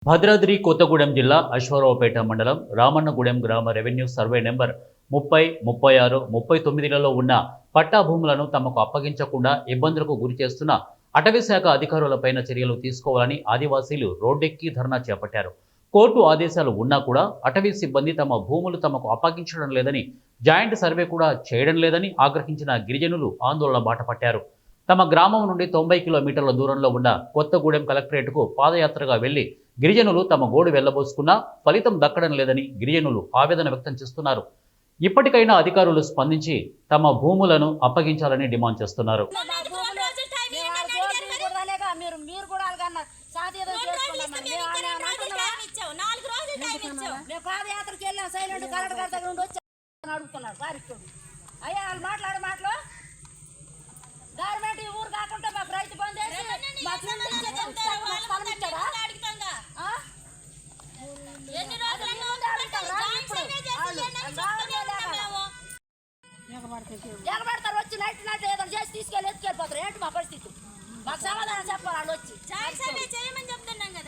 భద్రాద్రి కొత్తగూడెం జిల్లా అశ్వారావుపేట మండలం రామన్నగూడెం గ్రామ రెవెన్యూ సర్వే నెంబర్ 30, 36, 39లలో ఉన్న పట్టా భూములను తమకు అప్పగించకుండా ఇబ్బందులకు గురి చేస్తున్న అటవీశాఖ అధికారులపైన చర్యలు తీసుకోవాలని ఆదివాసీలు రోడ్డెక్కి ధర్నా చేపట్టారు. కోర్టు ఆదేశాలు ఉన్నా కూడా అటవీ సిబ్బంది తమ భూములు తమకు అప్పగించడం లేదని, జాయింట్ సర్వే కూడా చేయడం లేదని ఆగ్రహించిన గిరిజనులు ఆందోళన బాటపట్టారు. తమ గ్రామం నుండి 90 కిలోమీటర్ల దూరంలో ఉన్న కొత్తగూడెం కలెక్టరేట్కు పాదయాత్రగా వెళ్లి గిరిజనులు తమ గోడు వెళ్లబోసుకున్నా ఫలితం దక్కడం లేదని గిరిజనులు ఆవేదన వ్యక్తం చేస్తున్నారు. ఇప్పటికైనా అధికారులు స్పందించి తమ భూములను అప్పగించాలని డిమాండ్ చేస్తున్నారు. గవర్నమెంట్ ఊరు కాకుండా మాకు రైతు బంధు ఎగబడతారు వచ్చి నైట్ నైట్ ఏదో చేసి తీసుకెళ్ళిపోతారు. ఏంటి మా పరిస్థితి? మాకు సమాధానం చెప్పాలి. వాళ్ళు వచ్చి చేయమని చెప్తున్నాం కదా.